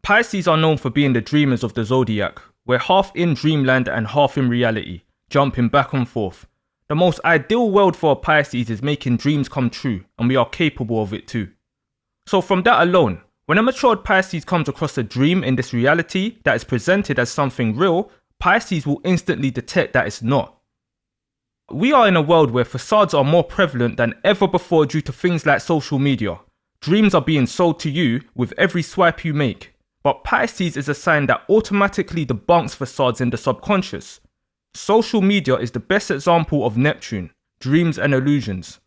Pisces are known for being the dreamers of the zodiac. We're half in dreamland and half in reality, jumping back and forth. The most ideal world for a Pisces is making dreams come true, and we are capable of it too. So from that alone, when a matured Pisces comes across a dream in this reality that is presented as something real, Pisces will instantly detect that it's not. We are in a world where facades are more prevalent than ever before due to things like social media. Dreams are being sold to you with every swipe you make. But Pisces is a sign that automatically debunks facades in the subconscious. Social media is the best example of Neptune, dreams and illusions.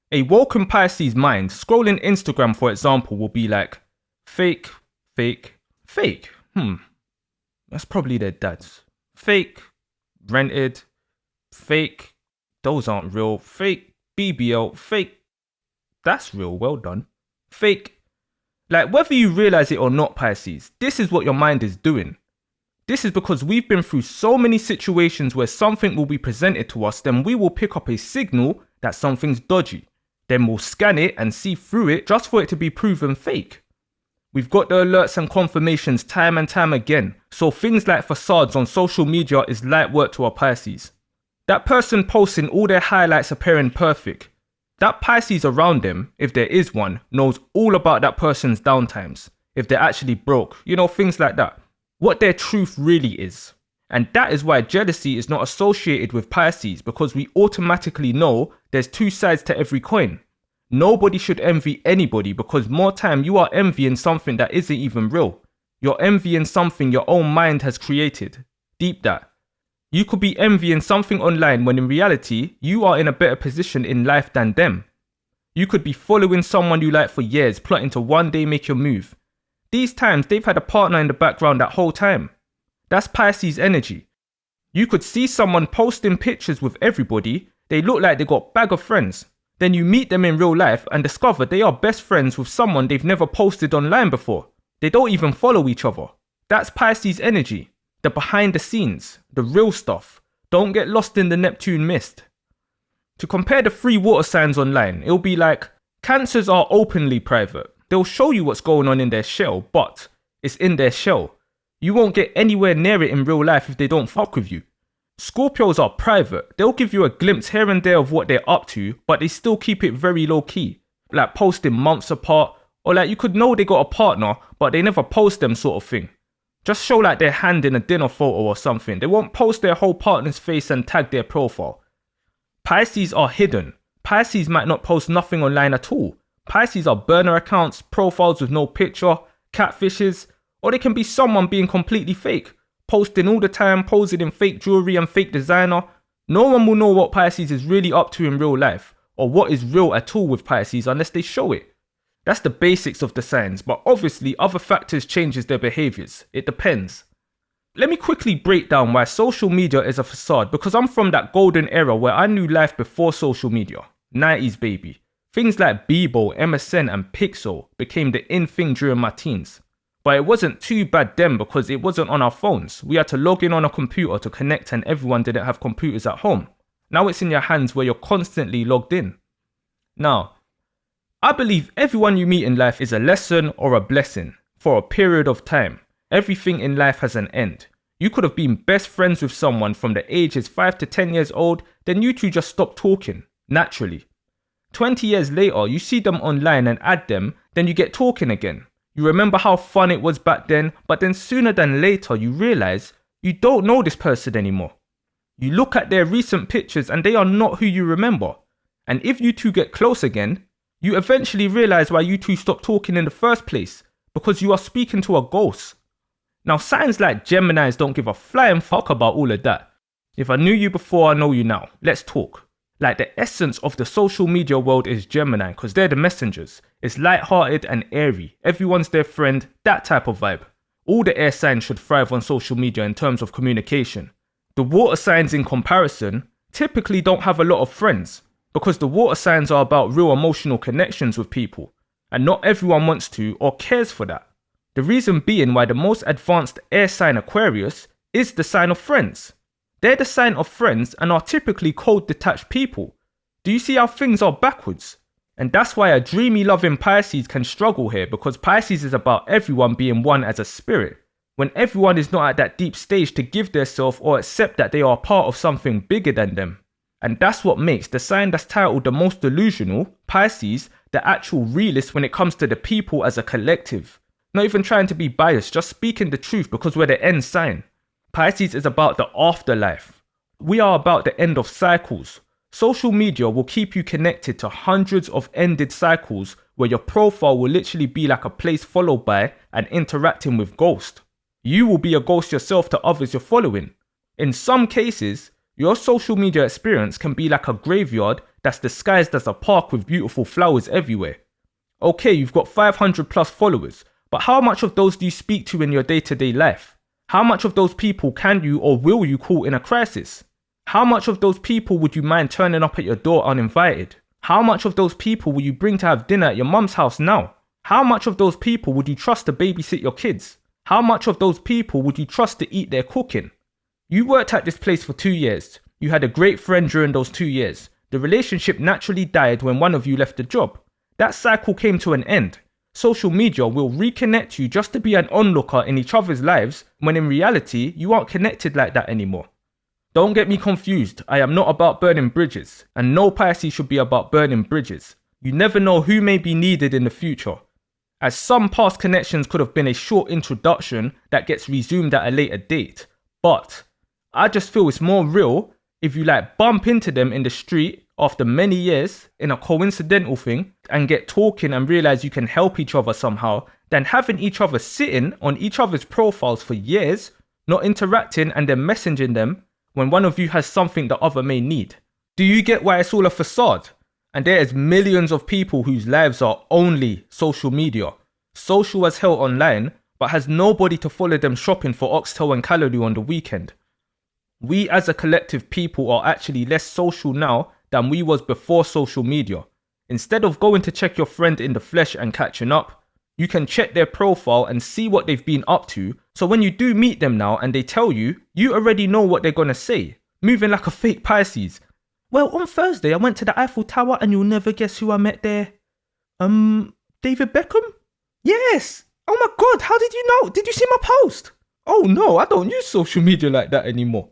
A woken Pisces mind scrolling Instagram, for example, will be like, fake, fake, fake. That's probably their dads. Fake, rented, fake, those aren't real. Fake, BBL, fake, that's real, well done. Fake. Like, whether you realize it or not, Pisces, this is what your mind is doing. This is because we've been through so many situations where something will be presented to us, then we will pick up a signal that something's dodgy. Then we'll scan it and see through it just for it to be proven fake. We've got the alerts and confirmations time and time again, so things like facades on social media is light work to our Pisces. That person posting all their highlights appearing perfect. That Pisces around them, if there is one, knows all about that person's downtimes. If they're actually broke, things like that. What their truth really is. And that is why jealousy is not associated with Pisces, because we automatically know there's two sides to every coin. Nobody should envy anybody, because more time you are envying something that isn't even real. You're envying something your own mind has created. Deep that. You could be envying something online when in reality, you are in a better position in life than them. You could be following someone you like for years, plotting to one day make your move. These times, they've had a partner in the background that whole time. That's Pisces energy. You could see someone posting pictures with everybody, they look like they got a bag of friends. Then you meet them in real life and discover they are best friends with someone they've never posted online before. They don't even follow each other. That's Pisces energy. The behind the scenes, the real stuff. Don't get lost in the Neptune mist. To compare the three water signs online, it'll be like, Cancers are openly private. They'll show you what's going on in their shell, but it's in their shell. You won't get anywhere near it in real life if they don't fuck with you. Scorpios are private. They'll give you a glimpse here and there of what they're up to, but they still keep it very low key. Like posting months apart, or like you could know they got a partner, but they never post them sort of thing. Just show like their hand in a dinner photo or something. They won't post their whole partner's face and tag their profile. Pisces are hidden. Pisces might not post nothing online at all. Pisces are burner accounts, profiles with no picture, catfishes, or they can be someone being completely fake, posting all the time, posing in fake jewelry and fake designer. No one will know what Pisces is really up to in real life, or what is real at all with Pisces unless they show it. That's the basics of the signs, but obviously other factors changes their behaviors. It depends. Let me quickly break down why social media is a facade, because I'm from that golden era where I knew life before social media. 90s baby. Things like Bebo, MSN and Pixel became the in thing during my teens. But it wasn't too bad then because it wasn't on our phones. We had to log in on a computer to connect and everyone didn't have computers at home. Now it's in your hands where you're constantly logged in. Now, I believe everyone you meet in life is a lesson or a blessing for a period of time. Everything in life has an end. You could have been best friends with someone from the ages 5 to 10 years old, then you two just stopped talking, naturally. 20 years later, you see them online and add them, then you get talking again. You remember how fun it was back then, but then sooner than later you realize you don't know this person anymore. You look at their recent pictures and they are not who you remember. And if you two get close again, you eventually realize why you two stopped talking in the first place, because you are speaking to a ghost. Now signs like Geminis don't give a flying fuck about all of that. If I knew you before, I know you now. Let's talk. Like the essence of the social media world is Gemini, because they're the messengers. It's light-hearted and airy. Everyone's their friend, that type of vibe. All the air signs should thrive on social media in terms of communication. The water signs in comparison typically don't have a lot of friends, because the water signs are about real emotional connections with people, and not everyone wants to or cares for that. The reason being why the most advanced air sign Aquarius is the sign of friends. They're the sign of friends and are typically cold detached people. Do you see how things are backwards? And that's why a dreamy loving Pisces can struggle here, because Pisces is about everyone being one as a spirit. When everyone is not at that deep stage to give their self or accept that they are part of something bigger than them. And that's what makes the sign that's titled the most delusional, Pisces, the actual realist when it comes to the people as a collective. Not even trying to be biased, just speaking the truth because we're the end sign. Pisces is about the afterlife. We are about the end of cycles. Social media will keep you connected to hundreds of ended cycles where your profile will literally be like a place followed by and interacting with ghosts. You will be a ghost yourself to others you're following. In some cases, your social media experience can be like a graveyard that's disguised as a park with beautiful flowers everywhere. Okay, you've got 500 plus followers, but how much of those do you speak to in your day-to-day life? How much of those people can you or will you call in a crisis? How much of those people would you mind turning up at your door uninvited? How much of those people will you bring to have dinner at your mum's house now? How much of those people would you trust to babysit your kids? How much of those people would you trust to eat their cooking? You worked at this place for 2 years. You had a great friend during those 2 years. The relationship naturally died when one of you left the job. That cycle came to an end. Social media will reconnect you just to be an onlooker in each other's lives, when in reality, you aren't connected like that anymore. Don't get me confused, I am not about burning bridges, and no Pisces should be about burning bridges. You never know who may be needed in the future. As some past connections could have been a short introduction that gets resumed at a later date. But I just feel it's more real if you bump into them in the street after many years in a coincidental thing and get talking and realize you can help each other somehow, than having each other sitting on each other's profiles for years, not interacting and then messaging them when one of you has something the other may need. Do you get why it's all a facade? And there is millions of people whose lives are only social media, social as hell online, but has nobody to follow them shopping for oxtail and callaloo on the weekend. We as a collective people are actually less social now than we was before social media. Instead of going to check your friend in the flesh and catching up, you can check their profile and see what they've been up to, so when you do meet them now and they tell you, you already know what they're gonna say, moving like a fake Pisces. Well, on Thursday I went to the Eiffel Tower and you'll never guess who I met there. David Beckham? Yes! Oh my god, how did you know? Did you see my post? Oh no, I don't use social media like that anymore.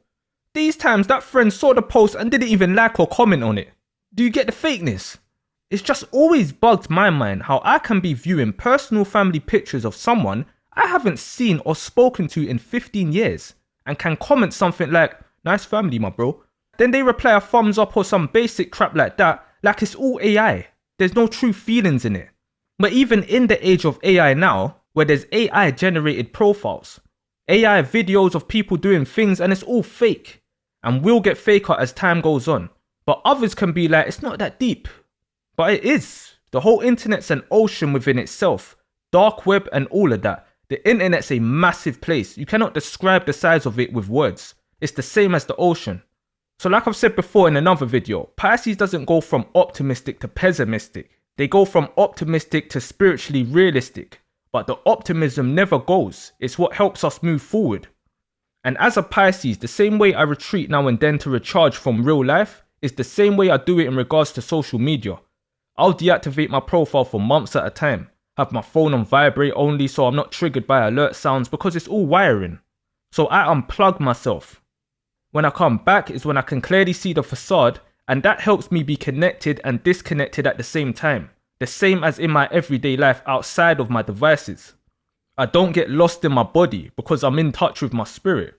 These times that friend saw the post and didn't even like or comment on it. Do you get the fakeness? It's just always bugged my mind how I can be viewing personal family pictures of someone I haven't seen or spoken to in 15 years and can comment something like, nice family my bro. Then they reply a thumbs up or some basic crap like that, like it's all AI. There's no true feelings in it. But even in the age of AI now, where there's AI generated profiles, AI videos of people doing things and it's all fake, and will get faker as time goes on. But others can be like, it's not that deep. But it is. The whole internet's an ocean within itself. Dark web and all of that. The internet's a massive place. You cannot describe the size of it with words. It's the same as the ocean. So like I've said before in another video, Pisces doesn't go from optimistic to pessimistic. They go from optimistic to spiritually realistic. But the optimism never goes. It's what helps us move forward. And as a Pisces, the same way I retreat now and then to recharge from real life is the same way I do it in regards to social media. I'll deactivate my profile for months at a time, have my phone on vibrate only so I'm not triggered by alert sounds because it's all wiring. So I unplug myself. When I come back is when I can clearly see the facade, and that helps me be connected and disconnected at the same time. The same as in my everyday life outside of my devices. I don't get lost in my body because I'm in touch with my spirit.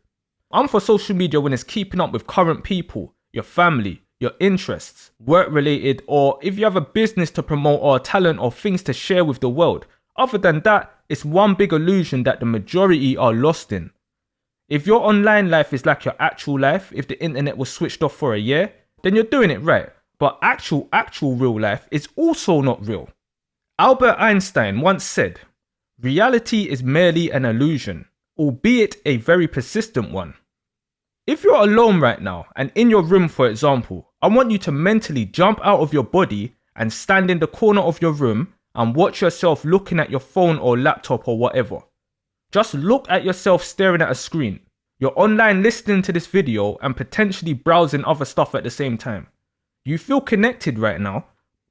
I'm for social media when it's keeping up with current people, your family, your interests, work related, or if you have a business to promote or a talent or things to share with the world. Other than that, it's one big illusion that the majority are lost in. If your online life is like your actual life, if the internet was switched off for a year, then you're doing it right. But actual real life is also not real. Albert Einstein once said, reality is merely an illusion, albeit a very persistent one. If you're alone right now and in your room, for example, I want you to mentally jump out of your body and stand in the corner of your room and watch yourself looking at your phone or laptop or whatever. Just look at yourself staring at a screen. You're online listening to this video and potentially browsing other stuff at the same time. You feel connected right now,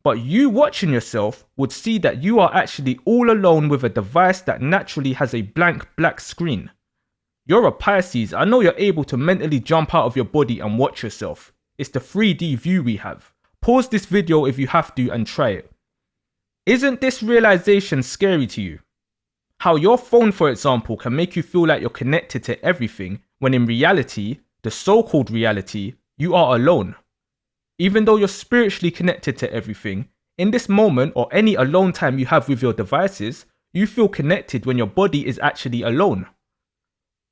But you watching yourself would see that you are actually all alone with a device that naturally has a blank black screen. You're a Pisces, I know you're able to mentally jump out of your body and watch yourself. It's the 3D view we have. Pause this video if you have to and try it. Isn't this realization scary to you? How your phone, for example, can make you feel like you're connected to everything when in reality, the so-called reality, you are alone. Even though you're spiritually connected to everything, in this moment or any alone time you have with your devices, you feel connected when your body is actually alone.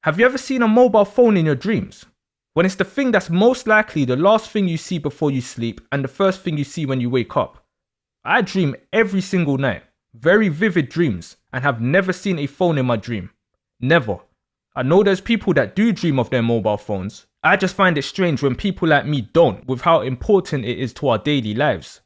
Have you ever seen a mobile phone in your dreams? When it's the thing that's most likely the last thing you see before you sleep and the first thing you see when you wake up. I dream every single night, very vivid dreams, and have never seen a phone in my dream. Never. I know there's people that do dream of their mobile phones. I just find it strange when people like me don't, with how important it is to our daily lives.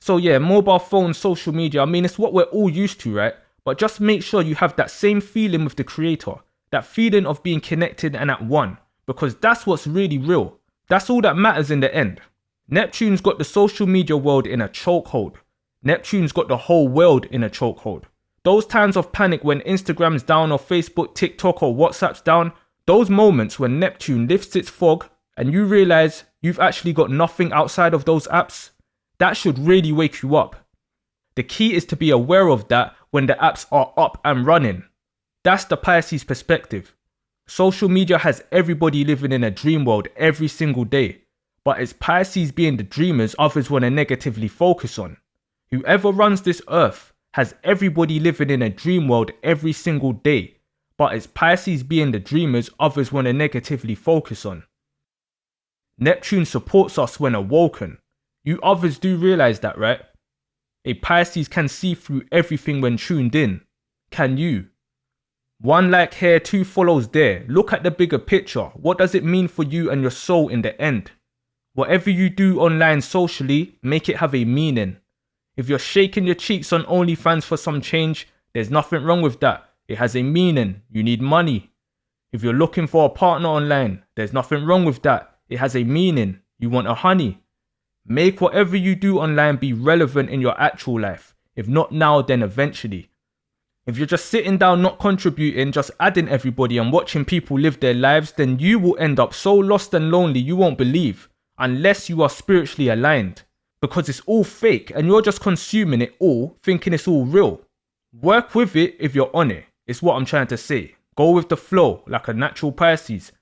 So yeah, mobile phones, social media, I mean, it's what we're all used to, right? But just make sure you have that same feeling with the creator, that feeling of being connected and at one, because that's what's really real. That's all that matters in the end. Neptune's got the social media world in a chokehold. Neptune's got the whole world in a chokehold. Those times of panic when Instagram's down or Facebook, TikTok or WhatsApp's down, those moments when Neptune lifts its fog and you realize you've actually got nothing outside of those apps, that should really wake you up. The key is to be aware of that when the apps are up and running. That's the Pisces perspective. Social media has everybody living in a dream world every single day, but it's Pisces being the dreamers others want to negatively focus on. Whoever runs this earth has everybody living in a dream world every single day, but it's Pisces being the dreamers others want to negatively focus on. Neptune supports us when awoken. You others do realize that, right? A Pisces can see through everything when tuned in. Can you? One like here, two follows there. Look at the bigger picture. What does it mean for you and your soul in the end? Whatever you do online socially, make it have a meaning. If you're shaking your cheeks on OnlyFans for some change, there's nothing wrong with that. It has a meaning. You need money. If you're looking for a partner online, there's nothing wrong with that. It has a meaning. You want a honey. Make whatever you do online be relevant in your actual life. If not now, then eventually. If you're just sitting down, not contributing, just adding everybody and watching people live their lives, then you will end up so lost and lonely you won't believe, unless you are spiritually aligned. Because it's all fake and you're just consuming it all, thinking it's all real. Work with it if you're on it. It's what I'm trying to say. Go with the flow, like a natural Pisces.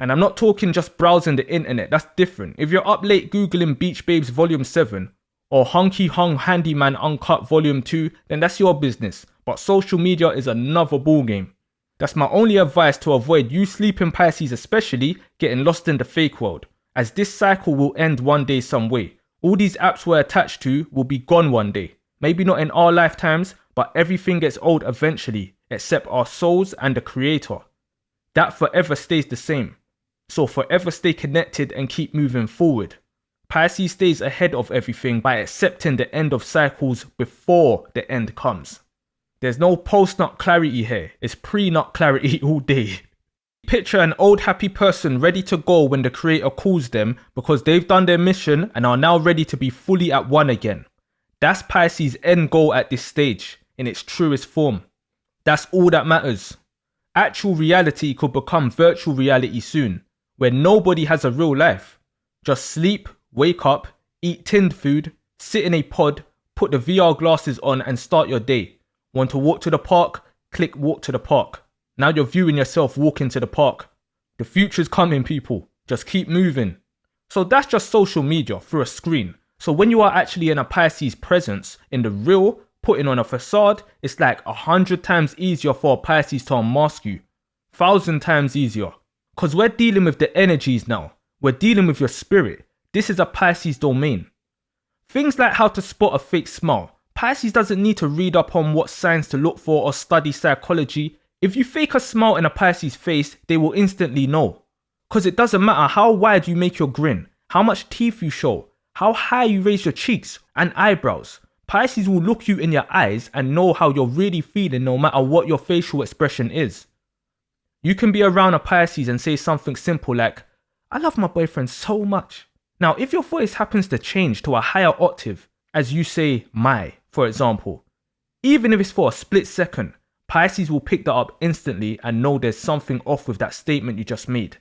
And I'm not talking just browsing the internet, that's different. If you're up late googling Beach Babes Volume 7 or Hunky Hung Handyman Uncut Volume 2, then that's your business. But social media is another ballgame. That's my only advice to avoid you sleeping Pisces, especially getting lost in the fake world, as this cycle will end one day some way. All these apps we're attached to will be gone one day. Maybe not in our lifetimes, but everything gets old eventually, except our souls and the creator. That forever stays the same. So forever stay connected and keep moving forward. Pisces stays ahead of everything by accepting the end of cycles before the end comes. There's no post-nut clarity here, it's pre-nut clarity all day. Picture an old happy person ready to go when the creator calls them because they've done their mission and are now ready to be fully at one again. That's Pisces' end goal at this stage, in its truest form. That's all that matters. Actual reality could become virtual reality soon, where nobody has a real life. Just sleep, wake up, eat tinned food, sit in a pod, put the VR glasses on and start your day. Want to walk to the park? Click walk to the park. Now you're viewing yourself walking to the park. The future's coming, people. Just keep moving. So that's just social media through a screen. So when you are actually in a Pisces presence, in the real, putting on a facade, it's like 100 times easier for a Pisces to unmask you. 1,000 times easier. Because we're dealing with the energies now. We're dealing with your spirit. This is a Pisces domain. Things like how to spot a fake smile. Pisces doesn't need to read up on what signs to look for or study psychology. If you fake a smile in a Pisces face, they will instantly know. Because it doesn't matter how wide you make your grin, how much teeth you show, how high you raise your cheeks and eyebrows. Pisces will look you in your eyes and know how you're really feeling no matter what your facial expression is. You can be around a Pisces and say something simple like, I love my boyfriend so much. Now, if your voice happens to change to a higher octave, as you say my, for example. Even if it's for a split second, Pisces will pick that up instantly and know there's something off with that statement you just made.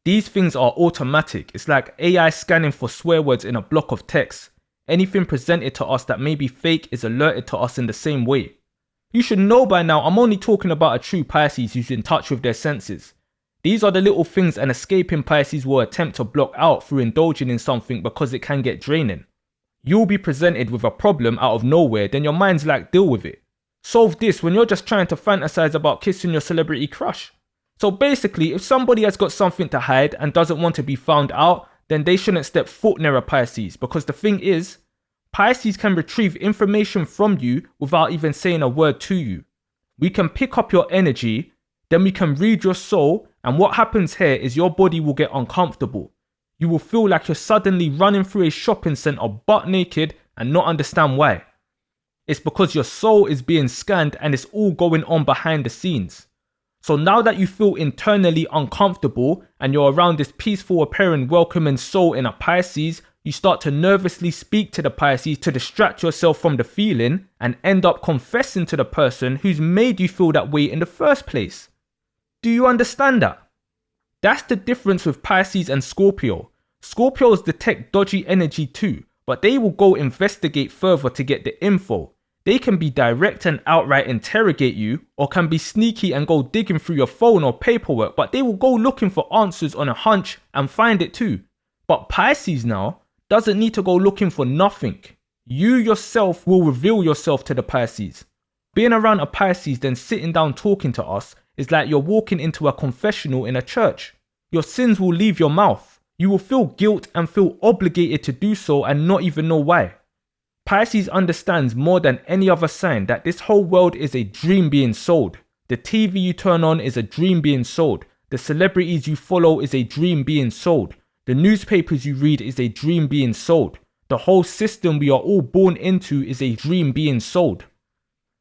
These things are automatic. It's like AI scanning for swear words in a block of text. Anything presented to us that may be fake is alerted to us in the same way. You should know by now I'm only talking about a true Pisces who's in touch with their senses. These are the little things an escaping Pisces will attempt to block out through indulging in something because it can get draining. You'll be presented with a problem out of nowhere, then your mind's like, deal with it. Solve this when you're just trying to fantasize about kissing your celebrity crush. So basically, if somebody has got something to hide and doesn't want to be found out, then they shouldn't step foot near a Pisces, because the thing is, Pisces can retrieve information from you without even saying a word to you. We can pick up your energy, then we can read your soul, and what happens here is your body will get uncomfortable. You will feel like you're suddenly running through a shopping centre butt naked and not understand why. It's because your soul is being scanned and it's all going on behind the scenes. So now that you feel internally uncomfortable and you're around this peaceful appearing welcoming soul in a Pisces, you start to nervously speak to the Pisces to distract yourself from the feeling and end up confessing to the person who's made you feel that way in the first place. Do you understand that? That's the difference with Pisces and Scorpio. Scorpios detect dodgy energy too, but they will go investigate further to get the info. They can be direct and outright interrogate you, or can be sneaky and go digging through your phone or paperwork, but they will go looking for answers on a hunch and find it too. But Pisces now doesn't need to go looking for nothing. You yourself will reveal yourself to the Pisces. Being around a Pisces then sitting down talking to us is like you're walking into a confessional in a church. Your sins will leave your mouth. You will feel guilt and feel obligated to do so and not even know why. Pisces understands more than any other sign that this whole world is a dream being sold. The TV you turn on is a dream being sold. The celebrities you follow is a dream being sold. The newspapers you read is a dream being sold. The whole system we are all born into is a dream being sold.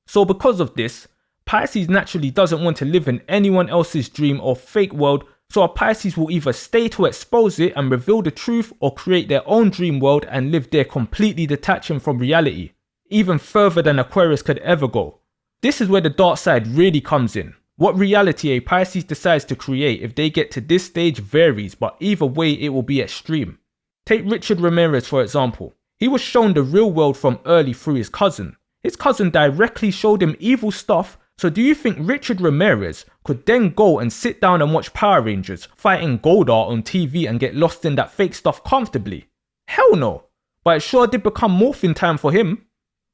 So because of this, Pisces naturally doesn't want to live in anyone else's dream or fake world, so a Pisces will either stay to expose it and reveal the truth, or create their own dream world and live there completely detaching from reality, even further than Aquarius could ever go. This is where the dark side really comes in. What reality a Pisces decides to create if they get to this stage varies, but either way it will be extreme. Take Richard Ramirez for example. He was shown the real world from early through his cousin. His cousin directly showed him evil stuff. So do you think Richard Ramirez could then go and sit down and watch Power Rangers fighting Goldar on TV and get lost in that fake stuff comfortably? Hell no. But it sure did become morphing time for him.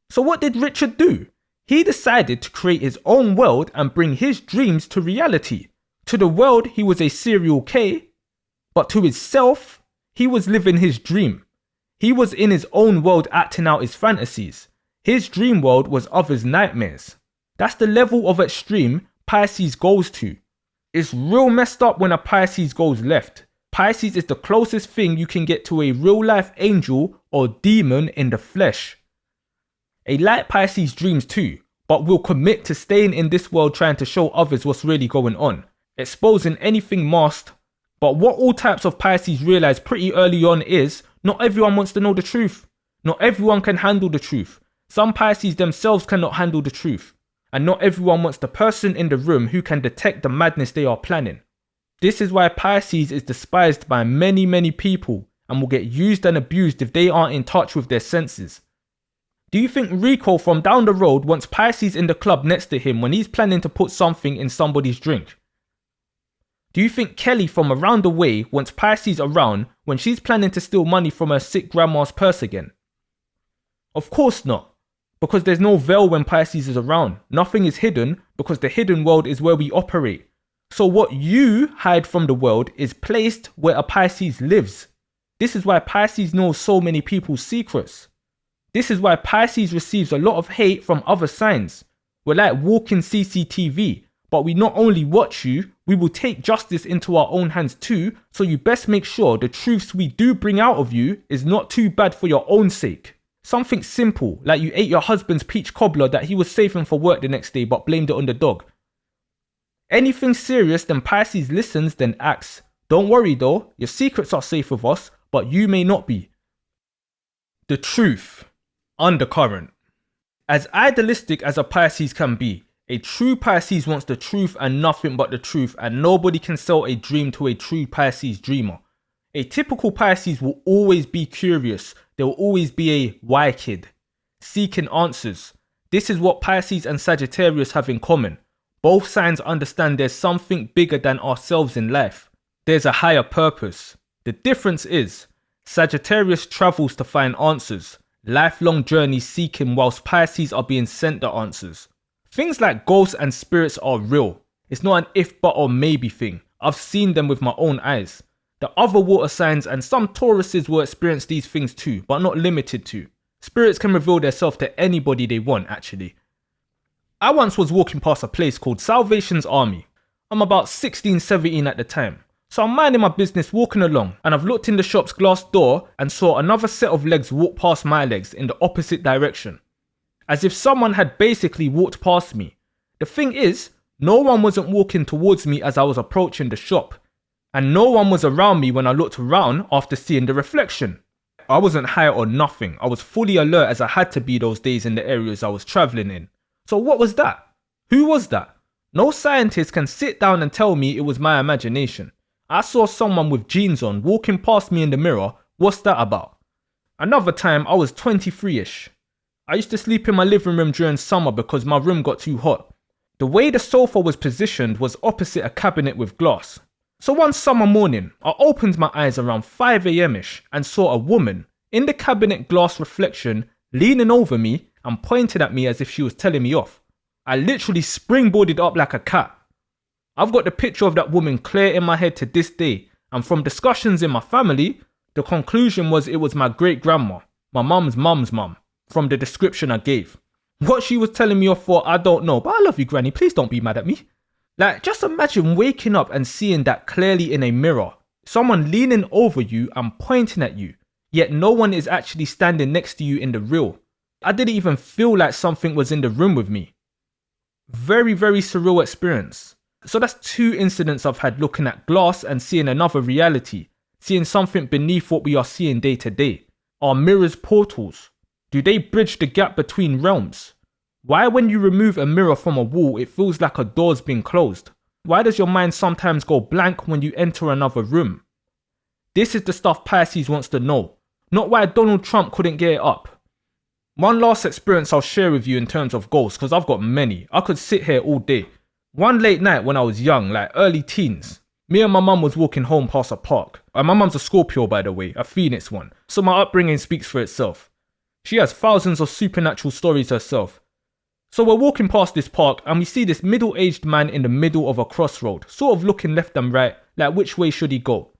So what did Richard do? He decided to create his own world and bring his dreams to reality. To the world, he was a serial K, but to himself, he was living his dream. He was in his own world acting out his fantasies. His dream world was others' nightmares. That's the level of extreme Pisces goes to. It's real messed up when a Pisces goes left. Pisces is the closest thing you can get to a real life angel or demon in the flesh. A light Pisces dreams too, but will commit to staying in this world trying to show others what's really going on, exposing anything masked. But what all types of Pisces realize pretty early on is, not everyone wants to know the truth. Not everyone can handle the truth. Some Pisces themselves cannot handle the truth. And not everyone wants the person in the room who can detect the madness they are planning. This is why Pisces is despised by many people and will get used and abused if they aren't in touch with their senses. Do you think Rico from down the road wants Pisces in the club next to him when he's planning to put something in somebody's drink? Do you think Kelly from around the way wants Pisces around when she's planning to steal money from her sick grandma's purse again? Of course not. Because there's no veil when Pisces is around. Nothing is hidden because the hidden world is where we operate. So what you hide from the world is placed where a Pisces lives. This is why Pisces knows so many people's secrets. This is why Pisces receives a lot of hate from other signs. We're like walking CCTV, but we not only watch you, we will take justice into our own hands too, so you best make sure the truths we do bring out of you is not too bad for your own sake. Something simple, like you ate your husband's peach cobbler that he was saving for work the next day but blamed it on the dog. Anything serious, then Pisces listens, then acts. Don't worry though, your secrets are safe with us, but you may not be. The truth. Undercurrent. As idealistic as a Pisces can be, a true Pisces wants the truth and nothing but the truth, and nobody can sell a dream to a true Pisces dreamer. A typical Pisces will always be curious. There will always be a why kid, seeking answers. This is what Pisces and Sagittarius have in common. Both signs understand there's something bigger than ourselves in life. There's a higher purpose. The difference is, Sagittarius travels to find answers, lifelong journeys seeking, whilst Pisces are being sent the answers. Things like ghosts and spirits are real. It's not an if but or maybe thing. I've seen them with my own eyes. The other water signs and some Tauruses will experience these things too, but not limited to. Spirits can reveal themselves to anybody they want, actually. I once was walking past a place called Salvation's Army. I'm about 16, 17 at the time. So I'm minding my business walking along, and I've looked in the shop's glass door and saw another set of legs walk past my legs in the opposite direction. As if someone had basically walked past me. The thing is, no one wasn't walking towards me as I was approaching the shop. And no one was around me when I looked around after seeing the reflection. I wasn't high or nothing. I was fully alert as I had to be those days in the areas I was travelling in. So what was that? Who was that? No scientist can sit down and tell me it was my imagination. I saw someone with jeans on walking past me in the mirror. What's that about? Another time I was 23ish. I used to sleep in my living room during summer because my room got too hot. The way the sofa was positioned was opposite a cabinet with glass. So one summer morning, I opened my eyes around 5 a.m-ish and saw a woman in the cabinet glass reflection leaning over me and pointed at me as if she was telling me off. I literally springboarded up like a cat. I've got the picture of that woman clear in my head to this day, and from discussions in my family, the conclusion was it was my great-grandma, my mum's mum, from the description I gave. What she was telling me off for, I don't know, but I love you, Granny, please don't be mad at me. Like, just imagine waking up and seeing that clearly in a mirror. Someone leaning over you and pointing at you, yet no one is actually standing next to you in the real. I didn't even feel like something was in the room with me. Very, very surreal experience. So that's 2 incidents I've had looking at glass and seeing another reality, seeing something beneath what we are seeing day to day. Are mirrors portals? Do they bridge the gap between realms? Why when you remove a mirror from a wall it feels like a door's been closed? Why does your mind sometimes go blank when you enter another room? This is the stuff Pisces wants to know, not why Donald Trump couldn't get it up. One last experience I'll share with you in terms of ghosts, because I've got many. I could sit here all day. One late night when I was young, like early teens, me and my mum was walking home past a park. And my mum's a Scorpio, by the way, a Phoenix one, so my upbringing speaks for itself. She has thousands of supernatural stories herself. So we're walking past this park and we see this middle-aged man in the middle of a crossroad, sort of looking left and right, like which way should he go.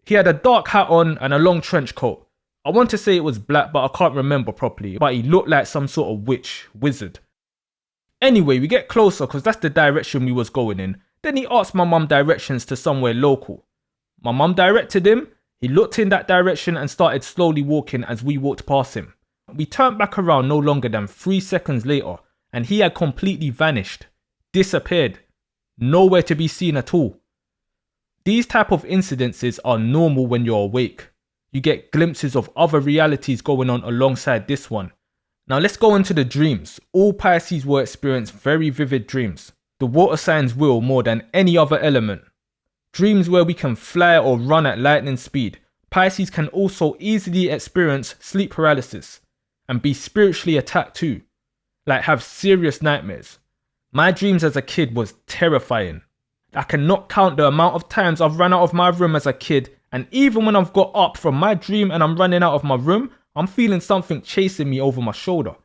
He had a dark hat on and a long trench coat. I want to say it was black, but I can't remember properly, but he looked like some sort of wizard. Anyway, we get closer because that's the direction we was going in. Then he asked my mum directions to somewhere local. My mum directed him, he looked in that direction and started slowly walking as we walked past him. We turned back around no longer than 3 seconds later and he had completely vanished, disappeared, nowhere to be seen at all. These type of incidences are normal when you're awake. You get glimpses of other realities going on alongside this one. Now let's go into the dreams. All Pisces will experience very vivid dreams. The water signs will more than any other element. Dreams where we can fly or run at lightning speed. Pisces can also easily experience sleep paralysis and be spiritually attacked too. Like have serious nightmares. My dreams as a kid was terrifying. I cannot count the amount of times I've run out of my room as a kid, and even when I've got up from my dream and I'm running out of my room, I'm feeling something chasing me over my shoulder.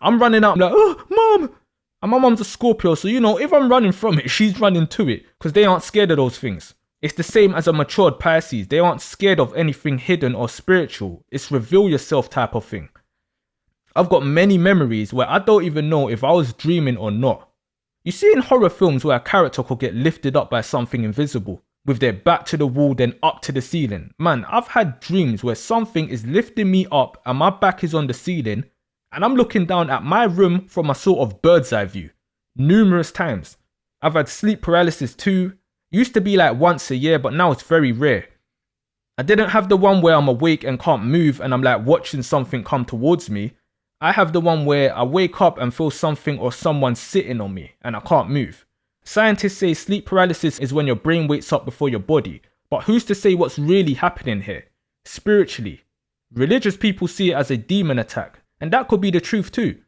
I'm running out, I'm like, oh, mom! And my mom's a Scorpio, so you know, if I'm running from it, she's running to it, because they aren't scared of those things. It's the same as a matured Pisces. They aren't scared of anything hidden or spiritual. It's reveal yourself type of thing. I've got many memories where I don't even know if I was dreaming or not. You see in horror films where a character could get lifted up by something invisible, with their back to the wall then up to the ceiling. Man, I've had dreams where something is lifting me up and my back is on the ceiling and I'm looking down at my room from a sort of bird's eye view. Numerous times. I've had sleep paralysis too. Used to be like once a year, but now it's very rare. I didn't have the one where I'm awake and can't move and I'm like watching something come towards me. I have the one where I wake up and feel something or someone sitting on me and I can't move. Scientists say sleep paralysis is when your brain wakes up before your body, but who's to say what's really happening here? Spiritually. Religious people see it as a demon attack, and that could be the truth too.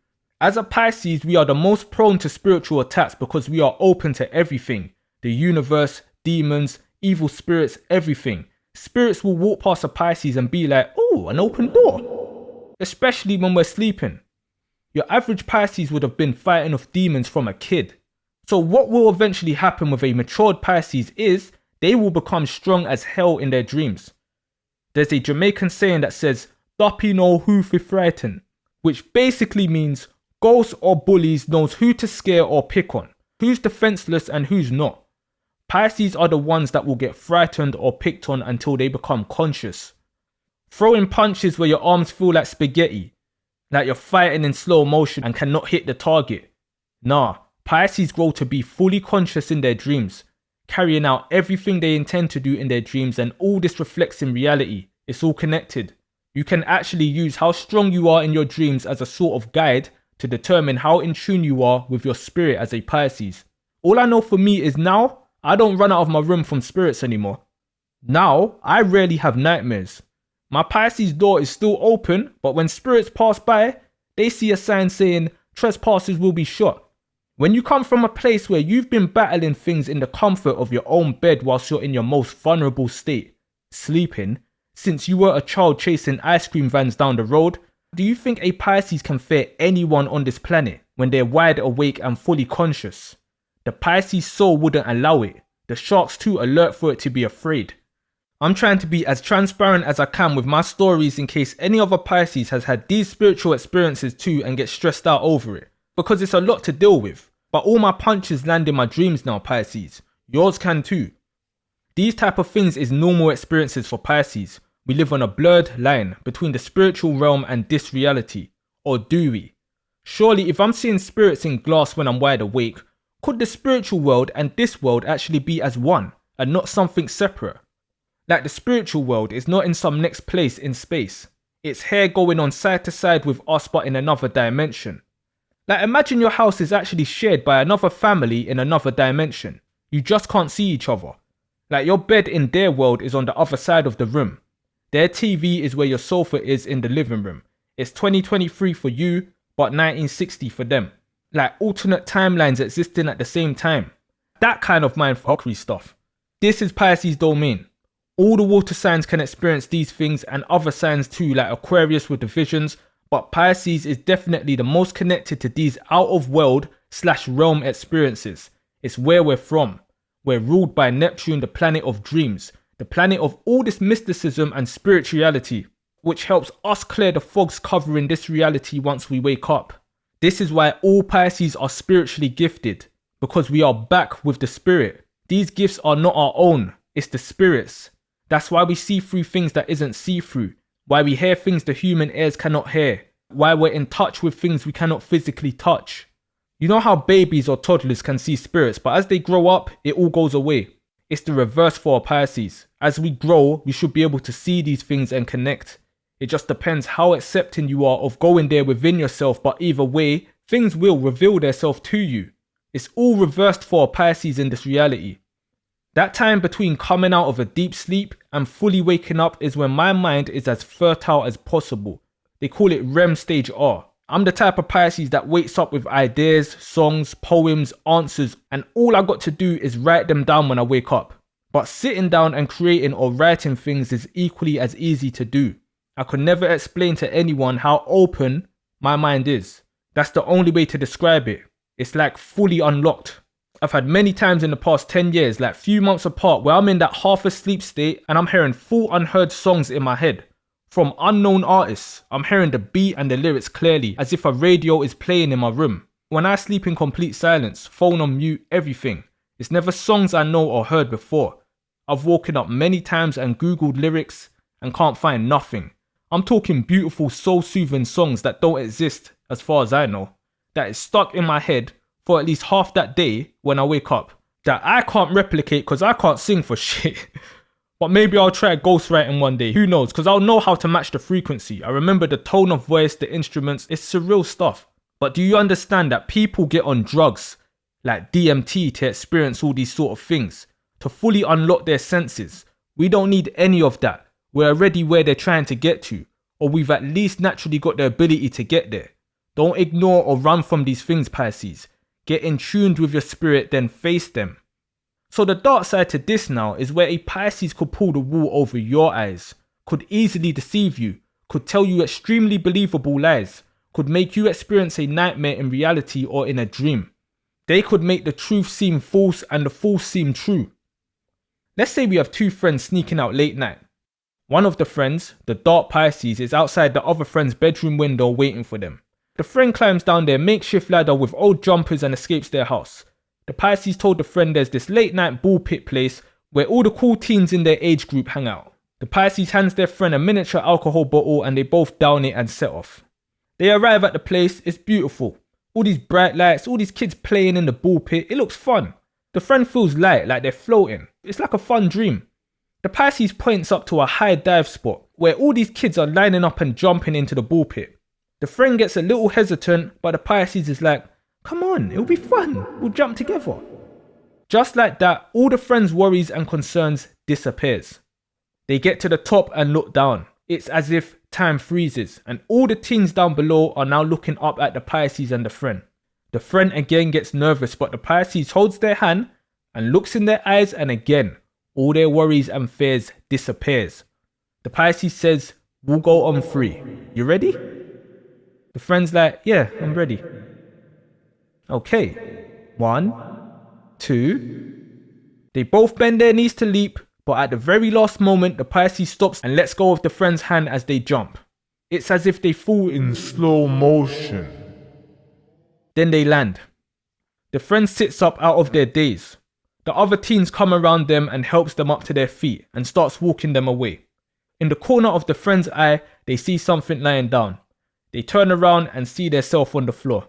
As a Pisces, we are the most prone to spiritual attacks because we are open to everything. The universe, demons, evil spirits, everything. Spirits will walk past a Pisces and be like, oh, an open door. Especially when we're sleeping. Your average Pisces would have been fighting off demons from a kid. So what will eventually happen with a matured Pisces is they will become strong as hell in their dreams. There's a Jamaican saying that says, "Doppy know who fi frighten," which basically means ghosts or bullies knows who to scare or pick on, who's defenseless and who's not. Pisces are the ones that will get frightened or picked on until they become conscious. Throwing punches where your arms feel like spaghetti, like you're fighting in slow motion and cannot hit the target. Nah, Pisces grow to be fully conscious in their dreams, carrying out everything they intend to do in their dreams, and all this reflects in reality. It's all connected. You can actually use how strong you are in your dreams as a sort of guide to determine how in tune you are with your spirit as a Pisces. All I know for me is now, I don't run out of my room from spirits anymore. Now, I rarely have nightmares. My Pisces door is still open, but when spirits pass by, they see a sign saying, "Trespassers will be shot." When you come from a place where you've been battling things in the comfort of your own bed whilst you're in your most vulnerable state, sleeping, since you were a child chasing ice cream vans down the road, do you think a Pisces can fear anyone on this planet when they're wide awake and fully conscious? The Pisces soul wouldn't allow it. The shark's too alert for it to be afraid. I'm trying to be as transparent as I can with my stories in case any other Pisces has had these spiritual experiences too and gets stressed out over it, because it's a lot to deal with. But all my punches land in my dreams now, Pisces. Yours can too. These type of things is normal experiences for Pisces. We live on a blurred line between the spiritual realm and this reality. Or do we? Surely if I'm seeing spirits in glass when I'm wide awake, could the spiritual world and this world actually be as one and not something separate? Like the spiritual world is not in some next place in space. It's here going on side to side with us but in another dimension. Like imagine your house is actually shared by another family in another dimension. You just can't see each other. Like your bed in their world is on the other side of the room. Their TV is where your sofa is in the living room. It's 2023 for you, but 1960 for them. Like alternate timelines existing at the same time. That kind of mindfuckery stuff. This is Pisces domain. All the water signs can experience these things and other signs too, like Aquarius with the visions, but Pisces is definitely the most connected to these out of world / realm experiences. It's where we're from. We're ruled by Neptune, the planet of dreams, the planet of all this mysticism and spirituality, which helps us clear the fogs covering this reality once we wake up. This is why all Pisces are spiritually gifted, because we are back with the spirit. These gifts are not our own, it's the spirit's. That's why we see through things that isn't see-through, why we hear things the human ears cannot hear, why we're in touch with things we cannot physically touch. You know how babies or toddlers can see spirits, but as they grow up, it all goes away. It's the reverse for our Pisces. As we grow, we should be able to see these things and connect. It just depends how accepting you are of going there within yourself, but either way, things will reveal themselves to you. It's all reversed for our Pisces in this reality. That time between coming out of a deep sleep and fully waking up is when my mind is as fertile as possible. They call it REM stage R. I'm the type of Pisces that wakes up with ideas, songs, poems, answers, and all I got to do is write them down when I wake up. But sitting down and creating or writing things is equally as easy to do. I could never explain to anyone how open my mind is. That's the only way to describe it. It's like fully unlocked. I've had many times in the past 10 years, like few months apart, where I'm in that half asleep state and I'm hearing full unheard songs in my head. From unknown artists, I'm hearing the beat and the lyrics clearly, as if a radio is playing in my room. When I sleep in complete silence, phone on mute, everything. It's never songs I know or heard before. I've woken up many times and googled lyrics and can't find nothing. I'm talking beautiful soul-soothing songs that don't exist, as far as I know, that is stuck in my head for at least half that day when I wake up, that I can't replicate because I can't sing for shit. But maybe I'll try ghostwriting one day, who knows, because I'll know how to match the frequency. I remember the tone of voice, the instruments, it's surreal stuff. But do you understand that people get on drugs like DMT to experience all these sort of things, to fully unlock their senses? We don't need any of that. We're already where they're trying to get to, or we've at least naturally got the ability to get there. Don't ignore or run from these things, Pisces. Get in tuned with your spirit, then face them. So the dark side to this now is where a Pisces could pull the wool over your eyes, could easily deceive you, could tell you extremely believable lies, could make you experience a nightmare in reality or in a dream. They could make the truth seem false and the false seem true. Let's say we have two friends sneaking out late night. One of the friends, the dark Pisces, is outside the other friend's bedroom window waiting for them. The friend climbs down their makeshift ladder with old jumpers and escapes their house. The Pisces told the friend there's this late night ball pit place where all the cool teens in their age group hang out. The Pisces hands their friend a miniature alcohol bottle and they both down it and set off. They arrive at the place, it's beautiful. All these bright lights, all these kids playing in the ball pit, it looks fun. The friend feels light, like they're floating. It's like a fun dream. The Pisces points up to a high dive spot where all these kids are lining up and jumping into the ball pit. The friend gets a little hesitant, but the Pisces is like, come on, it'll be fun, we'll jump together. Just like that, all the friend's worries and concerns disappears. They get to the top and look down. It's as if time freezes and all the teens down below are now looking up at the Pisces and the friend. The friend again gets nervous, but the Pisces holds their hand and looks in their eyes, and again, all their worries and fears disappears. The Pisces says, we'll go on 3. You ready? The friend's like, yeah, I'm ready. Okay, 1, 2. They both bend their knees to leap, but at the very last moment, the Pisces stops and lets go of the friend's hand as they jump. It's as if they fall in slow motion. Then they land. The friend sits up out of their daze. The other teens come around them and helps them up to their feet and starts walking them away. In the corner of the friend's eye, they see something lying down. They turn around and see themselves on the floor.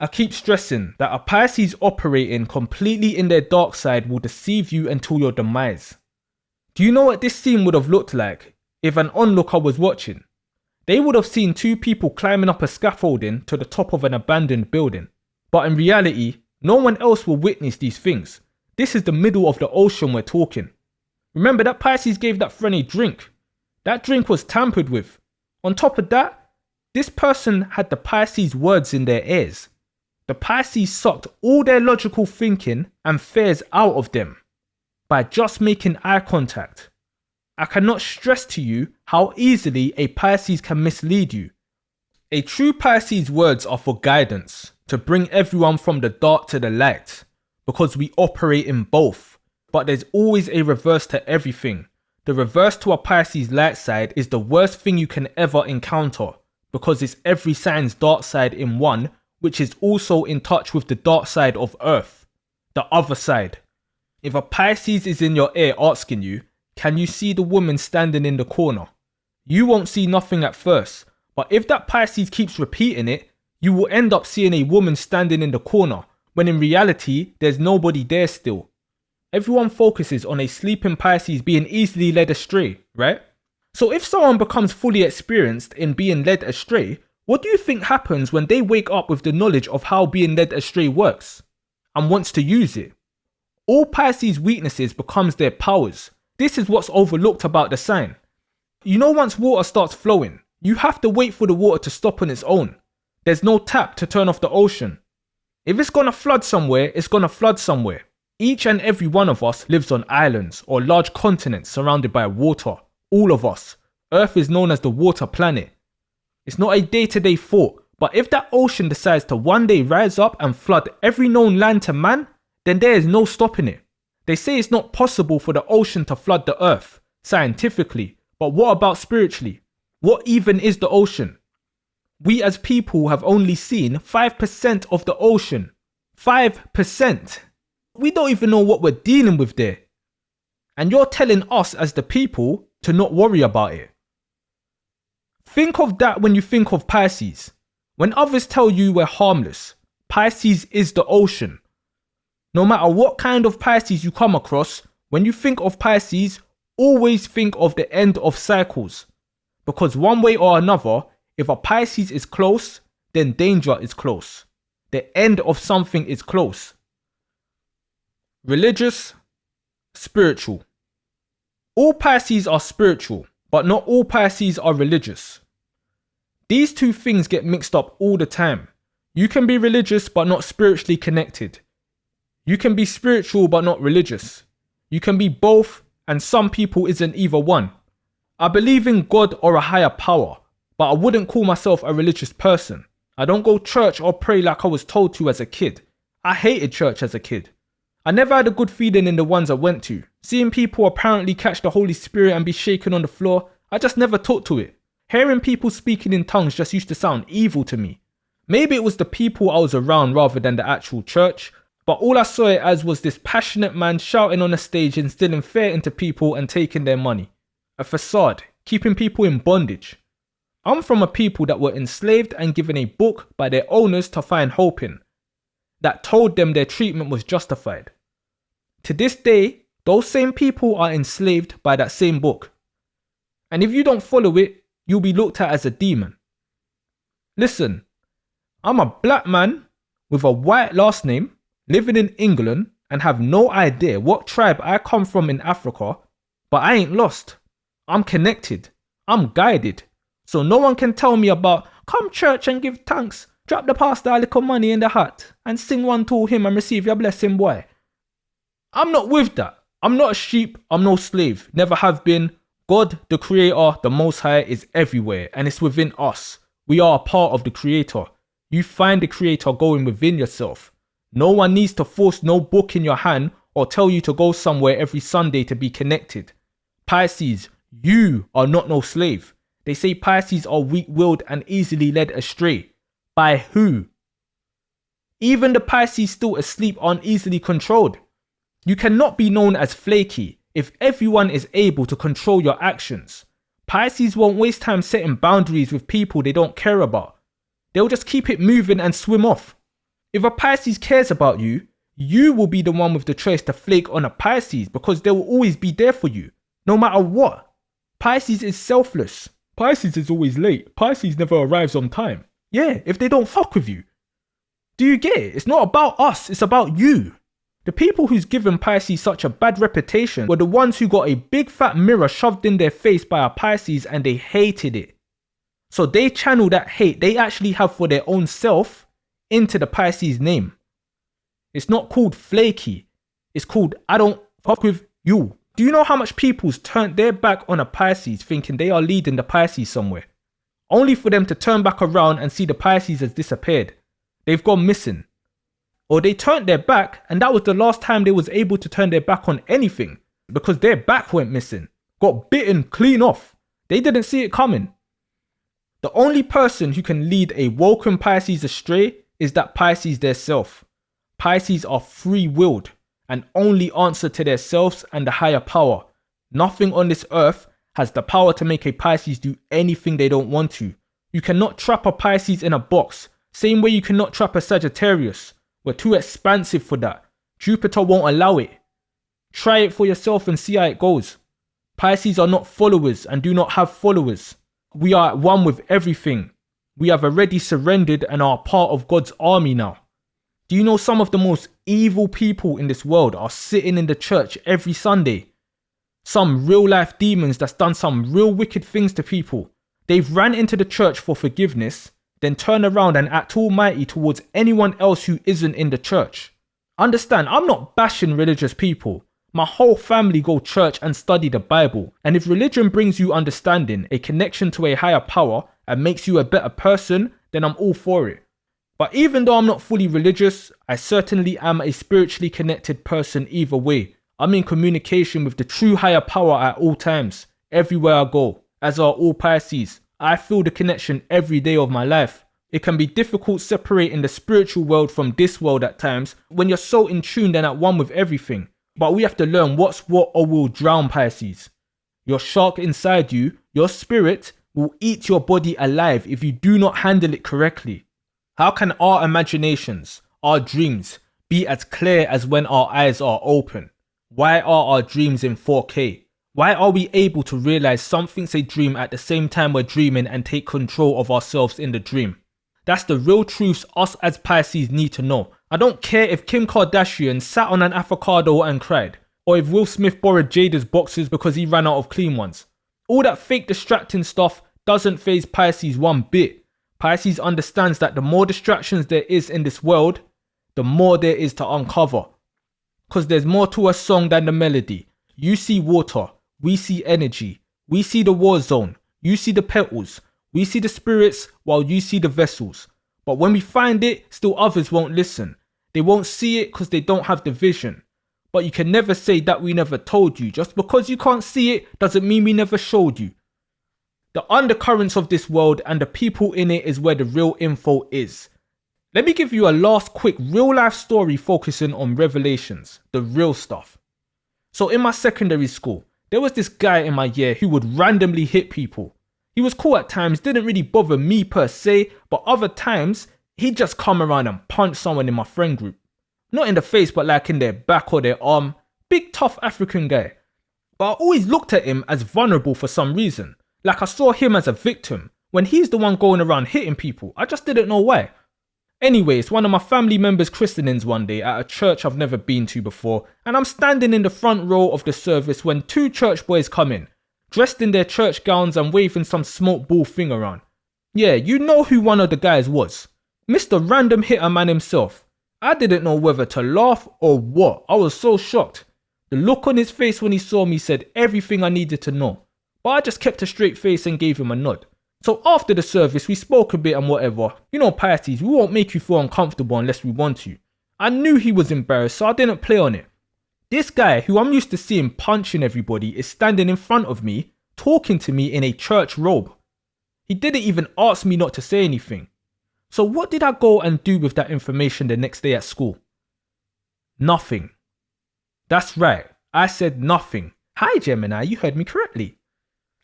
I keep stressing that a Pisces operating completely in their dark side will deceive you until your demise. Do you know what this scene would have looked like if an onlooker was watching? They would have seen two people climbing up a scaffolding to the top of an abandoned building. But in reality, no one else will witness these things. This is the middle of the ocean we're talking. Remember that Pisces gave that friend a drink. That drink was tampered with. On top of that, this person had the Pisces words in their ears. The Pisces sucked all their logical thinking and fears out of them by just making eye contact. I cannot stress to you how easily a Pisces can mislead you. A true Pisces words are for guidance, to bring everyone from the dark to the light, because we operate in both. But there's always a reverse to everything. The reverse to a Pisces light side is the worst thing you can ever encounter, because it's every sign's dark side in one, which is also in touch with the dark side of Earth, the other side. If a Pisces is in your ear asking you, can you see the woman standing in the corner? You won't see nothing at first, but if that Pisces keeps repeating it, you will end up seeing a woman standing in the corner, when in reality, there's nobody there still. Everyone focuses on a sleeping Pisces being easily led astray, right? So if someone becomes fully experienced in being led astray, what do you think happens when they wake up with the knowledge of how being led astray works and wants to use it? All Pisces weaknesses becomes their powers. This is what's overlooked about the sign. You know, once water starts flowing, you have to wait for the water to stop on its own. There's no tap to turn off the ocean. If it's gonna flood somewhere, it's gonna flood somewhere. Each and every one of us lives on islands or large continents surrounded by water. All of us. Earth is known as the water planet. It's not a day-to-day thought, but if that ocean decides to one day rise up and flood every known land to man, then there is no stopping it. They say it's not possible for the ocean to flood the earth, scientifically, but what about spiritually? What even is the ocean? We as people have only seen 5% of the ocean. 5%. We don't even know what we're dealing with there. And you're telling us as the people to not worry about it. Think of that when you think of Pisces. When others tell you we're harmless, Pisces is the ocean. No matter what kind of Pisces you come across, When you think of Pisces, always think of the end of cycles. Because one way or another, if a Pisces is close, then danger is close. The end of something is close. Religious, spiritual. All Pisces are spiritual, but not all Pisces are religious. These two things get mixed up all the time. You can be religious but not spiritually connected. You can be spiritual but not religious. You can be both, and some people isn't either one. I believe in God or a higher power, but I wouldn't call myself a religious person. I don't go church or pray like I was told to as a kid. I hated church as a kid. I never had a good feeling in the ones I went to. Seeing people apparently catch the Holy Spirit and be shaken on the floor, I just never took to it. Hearing people speaking in tongues just used to sound evil to me. Maybe it was the people I was around rather than the actual church, but all I saw it as was this passionate man shouting on a stage, instilling fear into people and taking their money. A facade, keeping people in bondage. I'm from a people that were enslaved and given a book by their owners to find hope in, that told them their treatment was justified. To this day, those same people are enslaved by that same book. And if you don't follow it, you'll be looked at as a demon. Listen, I'm a black man with a white last name, living in England, and have no idea what tribe I come from in Africa, but I ain't lost. I'm connected. I'm guided. So no one can tell me about, come church and give thanks, drop the pastor a little money in the hat, and sing one to him and receive your blessing, boy. I'm not with that. I'm not a sheep. I'm no slave. Never have been. God, the creator, the most high, is everywhere, and it's within us. We are a part of the creator. You find the creator going within yourself. No one needs to force no book in your hand or tell you to go somewhere every Sunday to be connected. Pisces, you are not no slave. They say Pisces are weak-willed and easily led astray. By who? Even the Pisces still asleep aren't easily controlled. You cannot be known as flaky if everyone is able to control your actions. Pisces won't waste time setting boundaries with people they don't care about. They'll just keep it moving and swim off. If a Pisces cares about you, you will be the one with the choice to flake on a Pisces because they will always be there for you, no matter what. Pisces is selfless. Pisces is always late. Pisces never arrives on time. Yeah, if they don't fuck with you. Do you get it? It's not about us, it's about you. The people who's given Pisces such a bad reputation were the ones who got a big fat mirror shoved in their face by a Pisces and they hated it. So they channel that hate they actually have for their own self into the Pisces name. It's not called flaky. It's called I don't fuck with you. Do you know how much people's turned their back on a Pisces thinking they are leading the Pisces somewhere? Only for them to turn back around and see the Pisces has disappeared. They've gone missing. Or they turned their back and that was the last time they was able to turn their back on anything because their back went missing. Got bitten clean off. They didn't see it coming. The only person who can lead a woken Pisces astray is that Pisces their self. Pisces are free-willed and only answer to themselves and the higher power. Nothing on this earth has the power to make a Pisces do anything they don't want to. You cannot trap a Pisces in a box, same way you cannot trap a Sagittarius. We're too expansive for that. Jupiter won't allow it. Try it for yourself and see how it goes. Pisces are not followers and do not have followers. We are at one with everything. We have already surrendered and are part of God's army now. Do you know some of the most evil people in this world are sitting in the church every Sunday? Some real life demons that's done some real wicked things to people. They've ran into the church for forgiveness, then turn around and act almighty towards anyone else who isn't in the church. Understand, I'm not bashing religious people. My whole family go church and study the Bible. And if religion brings you understanding, a connection to a higher power, and makes you a better person, then I'm all for it. But even though I'm not fully religious, I certainly am a spiritually connected person either way. I'm in communication with the true higher power at all times, everywhere I go, as are all Pisces. I feel the connection every day of my life. It can be difficult separating the spiritual world from this world at times when you're so in tune and at one with everything. But we have to learn what's what or we'll drown, Pisces. Your shark inside you, your spirit, will eat your body alive if you do not handle it correctly. How can our imaginations, our dreams, be as clear as when our eyes are open? Why are our dreams in 4K? Why are we able to realize something's a dream at the same time we're dreaming and take control of ourselves in the dream? That's the real truths us as Pisces need to know. I don't care if Kim Kardashian sat on an avocado and cried, or if Will Smith borrowed Jada's boxes because he ran out of clean ones. All that fake distracting stuff doesn't faze Pisces one bit. Pisces understands that the more distractions there is in this world, the more there is to uncover. Because there's more to a song than the melody. You see water, we see energy, we see the war zone, you see the petals, we see the spirits while you see the vessels. But when we find it, still others won't listen. They won't see it because they don't have the vision. But you can never say that we never told you. Just because you can't see it doesn't mean we never showed you. The undercurrents of this world and the people in it is where the real info is. Let me give you a last quick real life story focusing on revelations, the real stuff. So in my secondary school, there was this guy in my year who would randomly hit people. He was cool at times, didn't really bother me per se, but other times, he'd just come around and punch someone in my friend group. Not in the face, but like in their back or their arm. Big tough African guy. But I always looked at him as vulnerable for some reason. Like I saw him as a victim, when he's the one going around hitting people. I just didn't know why. Anyway, it's one of my family members' christenings one day at a church I've never been to before, and I'm standing in the front row of the service when two church boys come in, dressed in their church gowns and waving some smoke ball thing around. Yeah, you know who one of the guys was. Mr. Random Hitter Man himself. I didn't know whether to laugh or what. I was so shocked. The look on his face when he saw me said everything I needed to know. But I just kept a straight face and gave him a nod. So after the service, we spoke a bit and whatever. You know, Pisces, we won't make you feel uncomfortable unless we want to. I knew he was embarrassed, so I didn't play on it. This guy, who I'm used to seeing punching everybody, is standing in front of me, talking to me in a church robe. He didn't even ask me not to say anything. So what did I go and do with that information the next day at school? Nothing. That's right, I said nothing. Hi Gemini, you heard me correctly.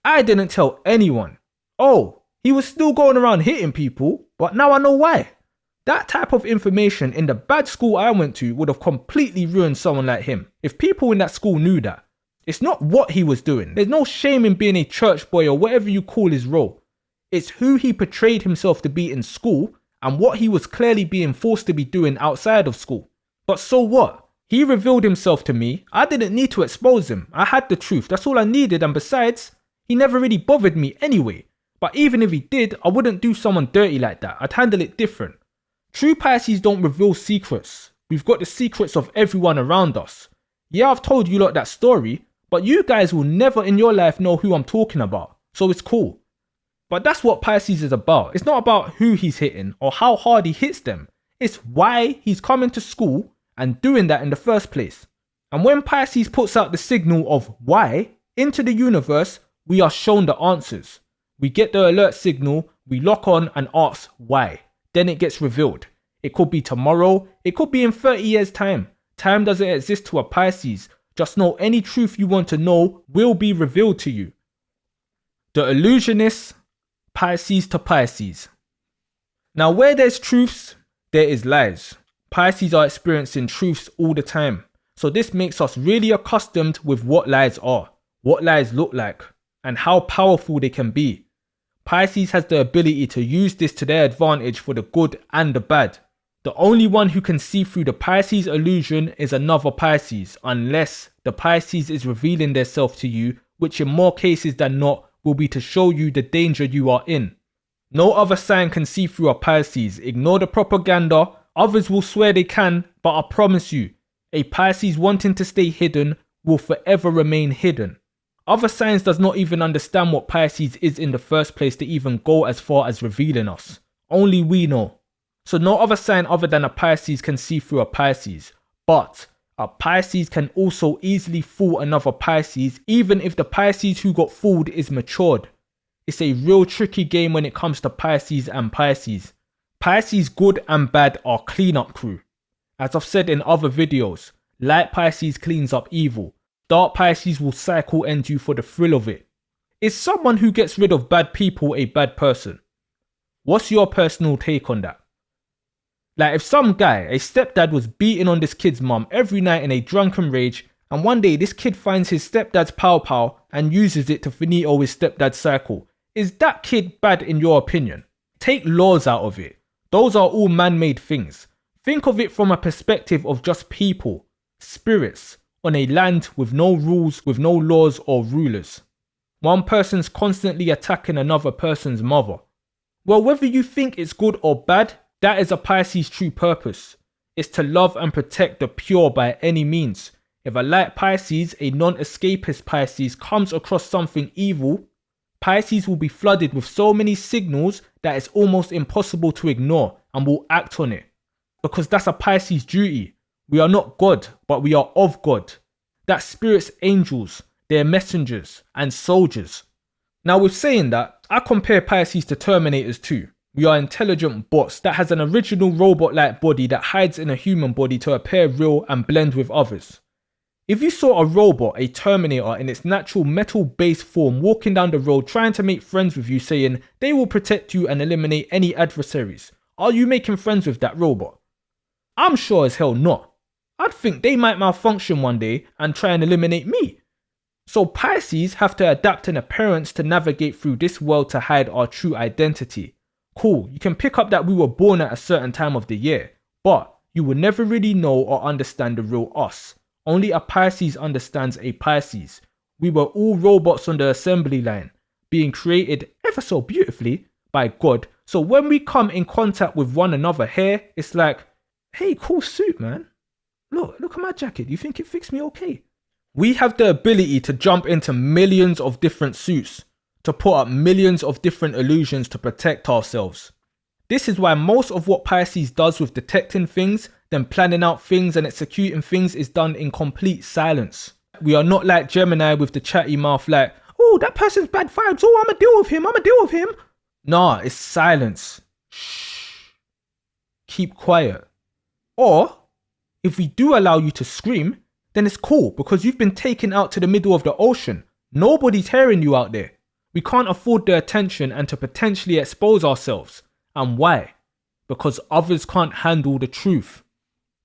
I didn't tell anyone. Oh, he was still going around hitting people, but now I know why. That type of information in the bad school I went to would have completely ruined someone like him, if people in that school knew that. It's not what he was doing. There's no shame in being a church boy or whatever you call his role. It's who he portrayed himself to be in school and what he was clearly being forced to be doing outside of school. But so what? He revealed himself to me. I didn't need to expose him. I had the truth. That's all I needed, and besides, he never really bothered me anyway. But even if he did, I wouldn't do someone dirty like that. I'd handle it different. True Pisces don't reveal secrets. We've got the secrets of everyone around us. Yeah, I've told you lot that story, but you guys will never in your life know who I'm talking about. So it's cool. But that's what Pisces is about. It's not about who he's hitting or how hard he hits them. It's why he's coming to school and doing that in the first place. And when Pisces puts out the signal of why into the universe, we are shown the answers. We get the alert signal, we lock on and ask why. Then it gets revealed. It could be tomorrow, it could be in 30 years time. Time doesn't exist to a Pisces. Just know any truth you want to know will be revealed to you. The Illusionist, Pisces to Pisces. Now where there's truths, there is lies. Pisces are experiencing truths all the time. So this makes us really accustomed with what lies are, what lies look like, and how powerful they can be. Pisces has the ability to use this to their advantage for the good and the bad. The only one who can see through the Pisces illusion is another Pisces, unless the Pisces is revealing themselves to you, which in more cases than not will be to show you the danger you are in. No other sign can see through a Pisces. Ignore the propaganda. Others will swear they can, but I promise you, a Pisces wanting to stay hidden will forever remain hidden. Other signs does not even understand what Pisces is in the first place to even go as far as revealing us. Only we know. So no other sign other than a Pisces can see through a Pisces. But a Pisces can also easily fool another Pisces, even if the Pisces who got fooled is matured. It's a real tricky game when it comes to Pisces and Pisces. Pisces good and bad are cleanup crew. As I've said in other videos, light Pisces cleans up evil. Dark Pisces will cycle end you for the thrill of it. Is someone who gets rid of bad people a bad person? What's your personal take on that? Like if some guy, a stepdad, was beating on this kid's mum every night in a drunken rage And one day this kid finds his stepdad's pow and uses it to finito his stepdad's cycle. Is that kid bad in your opinion? Take laws out of it. Those are all man-made things. Think of it from a perspective of just people, spirits, on a land with no rules, with no laws or rulers. One person's constantly attacking another person's mother. Well, whether you think it's good or bad, that is a Pisces' true purpose. It's to love and protect the pure by any means. If a light Pisces, a non-escapist Pisces, comes across something evil, Pisces will be flooded with so many signals that it's almost impossible to ignore and will act on it. Because that's a Pisces duty. We are not God, but we are of God. That's spirits, angels, their messengers and soldiers. Now with saying that, I compare Pisces to Terminators too. We are intelligent bots that has an original robot-like body that hides in a human body to appear real and blend with others. If you saw a robot, a Terminator in its natural metal-based form walking down the road trying to make friends with you saying they will protect you and eliminate any adversaries, are you making friends with that robot? I'm sure as hell not. I'd think they might malfunction one day and try and eliminate me. So Pisces have to adapt an appearance to navigate through this world to hide our true identity. Cool, you can pick up that we were born at a certain time of the year, but you will never really know or understand the real us. Only a Pisces understands a Pisces. We were all robots on the assembly line, being created ever so beautifully by God. So when we come in contact with one another here, it's like, hey, cool suit, man. Look at my jacket. Do you think it fits me okay? We have the ability to jump into millions of different suits, to put up millions of different illusions to protect ourselves. This is why most of what Pisces does with detecting things, then planning out things and executing things is done in complete silence. We are not like Gemini with the chatty mouth like, oh, that person's bad vibes, oh, I'ma deal with him. Nah, it's silence. Shh. Keep quiet. Or, if we do allow you to scream, then it's cool because you've been taken out to the middle of the ocean. Nobody's hearing you out there. We can't afford the attention and to potentially expose ourselves. And why? Because others can't handle the truth.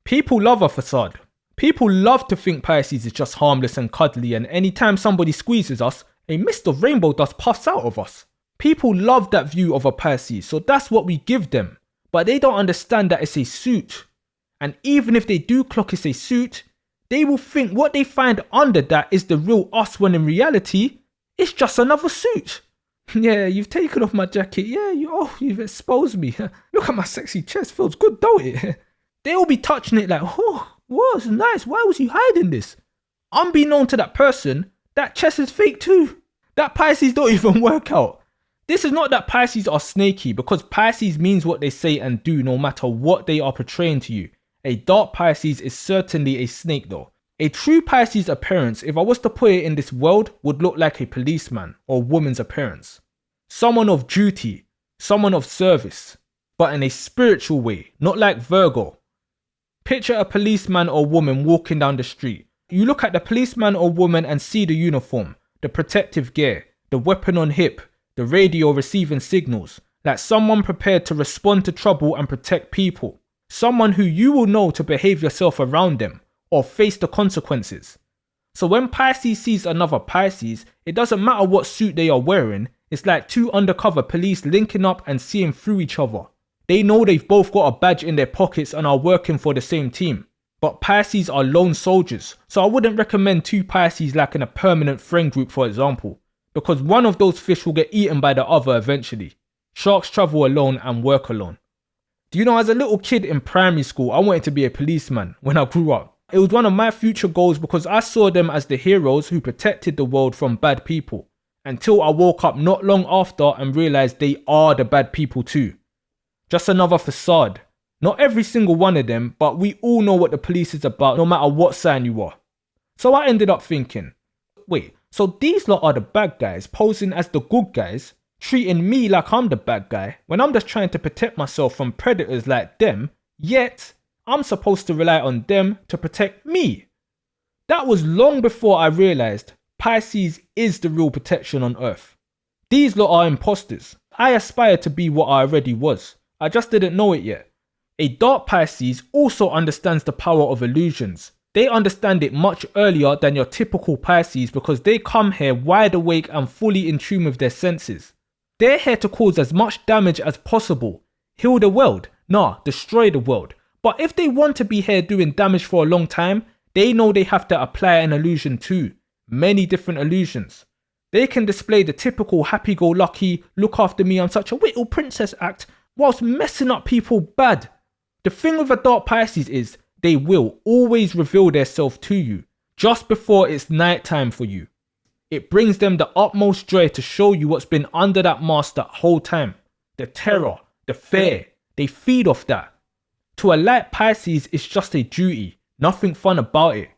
People love a facade. People love to think Pisces is just harmless and cuddly, and anytime somebody squeezes us, a mist of rainbow dust puffs out of us. People love that view of a Pisces, so that's what we give them. But they don't understand that it's a suit. And even if they do clock it's a suit, they will think what they find under that is the real us, when in reality, it's just another suit. Yeah, you've taken off my jacket. Yeah, you've exposed me. Look at my sexy chest. Feels good, don't it? They'll be touching it like, oh, whoa, it's nice. Why was you hiding this? Unbeknown to that person, that chest is fake too. That Pisces don't even work out. This is not that Pisces are snaky, because Pisces means what they say and do no matter what they are portraying to you. A dark Pisces is certainly a snake though. A true Pisces appearance, if I was to put it in this world, would look like a policeman or woman's appearance. Someone of duty, someone of service, but in a spiritual way, not like Virgo. Picture a policeman or woman walking down the street. You look at the policeman or woman and see the uniform, the protective gear, the weapon on hip, the radio receiving signals, like someone prepared to respond to trouble and protect people. Someone who you will know to behave yourself around them or face the consequences. So when Pisces sees another Pisces, it doesn't matter what suit they are wearing, it's like two undercover police linking up and seeing through each other. They know they've both got a badge in their pockets and are working for the same team. But Pisces are lone soldiers, so I wouldn't recommend two Pisces like in a permanent friend group, for example, because one of those fish will get eaten by the other eventually. Sharks travel alone and work alone. Do you know, as a little kid in primary school, I wanted to be a policeman when I grew up. It was one of my future goals because I saw them as the heroes who protected the world from bad people. Until I woke up not long after and realised they are the bad people too. Just another facade. Not every single one of them, but we all know what the police is about no matter what sign you are. So I ended up thinking, wait, so these lot are the bad guys posing as the good guys, treating me like I'm the bad guy when I'm just trying to protect myself from predators like them, yet I'm supposed to rely on them to protect me. That was long before I realised Pisces is the real protection on Earth. These lot are imposters. I aspire to be what I already was. I just didn't know it yet. A dark Pisces also understands the power of illusions. They understand it much earlier than your typical Pisces because they come here wide awake and fully in tune with their senses. They're here to cause as much damage as possible. Heal the world? Nah, destroy the world. But if they want to be here doing damage for a long time, they know they have to apply an illusion too. Many different illusions. They can display the typical happy-go-lucky, look after me, I'm such a little princess act whilst messing up people bad. The thing with a dark Pisces is they will always reveal themselves to you just before it's night time for you. It brings them the utmost joy to show you what's been under that mask that whole time. The terror, the fear, they feed off that. To a light Pisces, it's just a duty, nothing fun about it.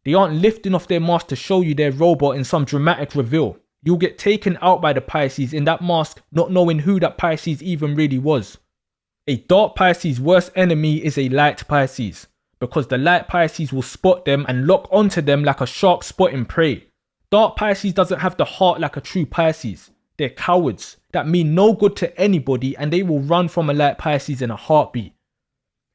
They aren't lifting off their mask to show you their robot in some dramatic reveal. You'll get taken out by the Pisces in that mask not knowing who that Pisces even really was. A dark Pisces' worst enemy is a light Pisces, because the light Pisces will spot them and lock onto them like a shark spotting prey. Dark Pisces doesn't have the heart like a true Pisces. They're cowards that mean no good to anybody and they will run from a light Pisces in a heartbeat.